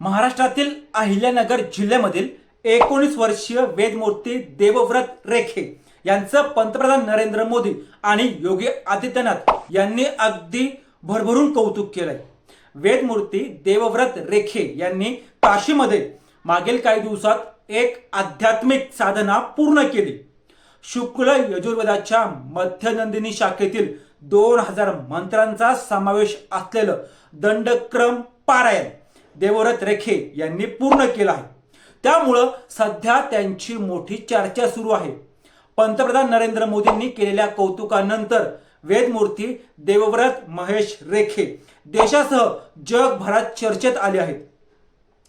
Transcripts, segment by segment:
महाराष्ट्रातील अहिल्यानगर जिल्ह्यामधील 19 वर्षीय वेदमूर्ती देवव्रत रेखे यांचं पंतप्रधान नरेंद्र मोदी आणि योगी आदित्यनाथ यांनी अगदी भरभरून कौतुक केलंय। वेदमूर्ती देवव्रत रेखे यांनी काशीमध्ये मागील काही दिवसात एक आध्यात्मिक साधना पूर्ण केली। शुक्ल यजुर्वेदाच्या मध्यनंदिनी शाखेतील 2000 मंत्रांचा समावेश असलेलं दंडक्रम पारायण देवव्रत रेखे यांनी पूर्ण केलं आहे। त्यामुळं सध्या त्यांची मोठी चर्चा सुरू आहे। पंतप्रधान नरेंद्र मोदींनी केलेल्या कौतुकानंतर वेदमूर्ती देवव्रत महेश रेखे देशासह जगभरात चर्चेत आले आहेत।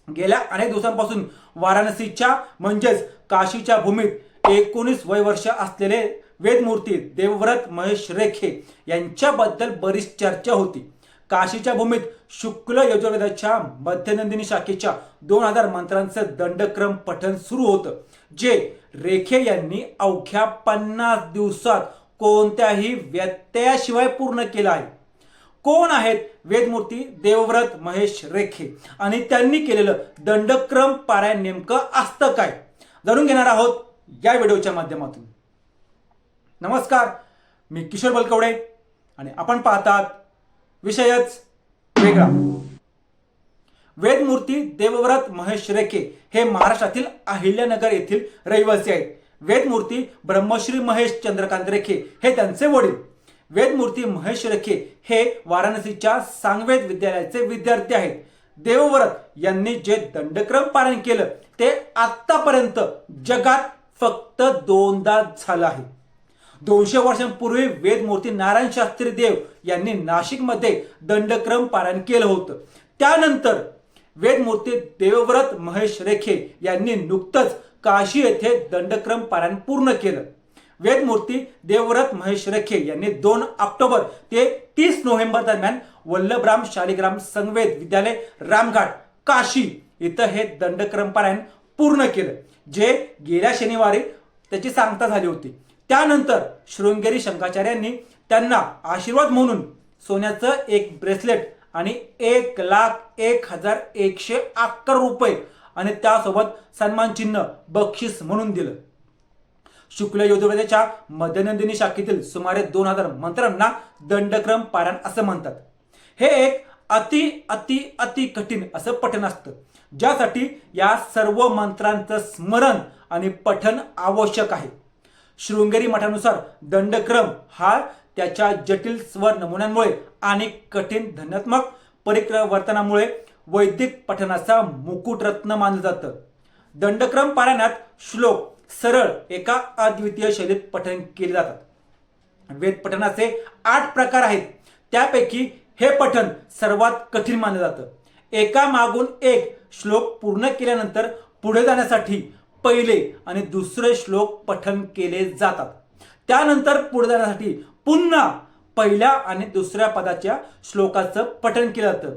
गेल्या अनेक दिवसांपासून वाराणसीच्या म्हणजेच काशीच्या भूमीत 19 वय वर्ष असलेले वेदमूर्ती देवव्रत महेश रेखे यांच्याबद्दल बरीच चर्चा होती। काशीच्या भूमीत शुक्ल यजुर्वेदाच्या मध्यनंदिनी शाखेच्या 2000 मंत्रांचं दंडक्रम पठण सुरू होतं, जे रेखे यांनी अवघ्या 50 दिवसात कोणत्याही व्यत्ययाशिवाय पूर्ण केलं आहे। कोण आहेत वेदमूर्ती देवव्रत महेश रेखे आणि त्यांनी केलेलं दंडक्रम पारायण नेमकं असतं काय, जाणून घेणार आहोत या व्हिडिओच्या माध्यमातून। नमस्कार, मी किशोर बलकवडे आणि आपण पाहतात विषयच वेगळा। वेदमूर्ती देवव्रत महेश रेखे हे महाराष्ट्रातील अहिल्यानगर येथील रहिवासी आहेत। वेदमूर्ती ब्रह्मश्री महेश चंद्रकांत रेखे हे त्यांचे वडील। वेदमूर्ती महेश रेखे हे वाराणसीच्या सांगवेद विद्यालयाचे विद्यार्थी आहेत। देवव्रत यांनी जे दंडक्रम पारायण केलं ते आतापर्यंत जगात फक्त 2दा झालं आहे। 200 वर्षांपूर्वी वेदमूर्ती नारायण शास्त्री देव यांनी नाशिकमध्ये दंडक्रम पारायण केलं होतं। त्यानंतर वेदमूर्ती देवव्रत महेश रेखे यांनी नुकतंच काशी येथे दंडक्रम पारायण पूर्ण केलं। वेदमूर्ती देवव्रत महेश रेखे यांनी 2 ऑक्टोबर ते 30 नोव्हेंबर दरम्यान वल्लभराम शालिग्राम संगवेद विद्यालय रामघाट काशी इथं हे दंडक्रम पारायण पूर्ण केलं, जे गेल्या शनिवारी त्याची सांगता झाली होती। त्यानंतर शृंगेरी शंकराचार्यांनी त्यांना आशीर्वाद म्हणून सोन्याचं एक ब्रेसलेट आणि 1,01,111 रुपये आणि त्यासोबत सन्मान चिन्ह बक्षीस म्हणून दिलं। शुक्ल यजुर्वेदाच्या मध्यनंदिनी शाखेतील सुमारे 2000 मंत्रांना दंडक्रम पारायण असं म्हणतात। हे एक अति कठीण असं पठण असतं, ज्यासाठी या सर्व मंत्रांचं स्मरण आणि पठण आवश्यक आहे। शृंगेरी मठानुसार दंडक्रम हा त्याच्या जटिल स्वर नमुन्यांमुळे आणि कठीण ध्वन्यात्मक परिवर्तनामुळे वैदिक पठणाचा मुकुटरत्न मानलं जातं। दंडक्रम पारायणात श्लोक सरळ एका अद्वितीय शैलीत पठण केले जातात। वेद पठणाचे 8 प्रकार आहेत, त्यापैकी हे पठण सर्वात कठीण मानलं जातं। एका मागून एक श्लोक पूर्ण केल्यानंतर पुढे जाण्यासाठी पहिले आणि दुसरे श्लोक पठण केले जातात। त्यानंतर पुढे जाण्यासाठी पुन्हा पहिल्या आणि दुसऱ्या पदाच्या श्लोकाचं पठण केलं जातं।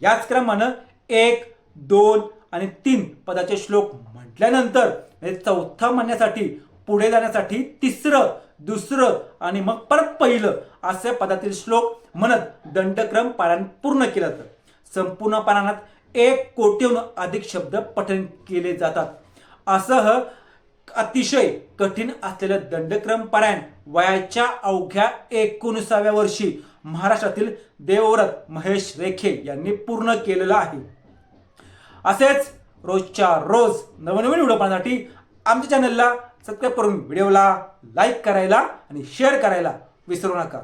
याच क्रमानं 1, 2 आणि 3 पदाचे श्लोक म्हटल्यानंतर चौथा म्हणण्यासाठी पुढे जाण्यासाठी तिसरं, दुसरं आणि मग परत पहिलं असे पदातील श्लोक म्हणत दंडक्रम पारायण पूर्ण केलं जातं। संपूर्ण पारायणात 1 कोटीहून अधिक शब्द पठण केले जातात। असं अतिशय कठीण असलेलं दंडक्रम पारायण वयाच्या अवघ्या 19व्या वर्षी महाराष्ट्रातील देवव्रत महेश रेखे यांनी पूर्ण केलेलं आहे। असेच रोजच्या रोज नवनवीन व्हिडिओ पाहण्यासाठी आमच्या चॅनलला सबस्क्राईब करून व्हिडिओला लाईक करायला आणि शेअर करायला विसरू नका।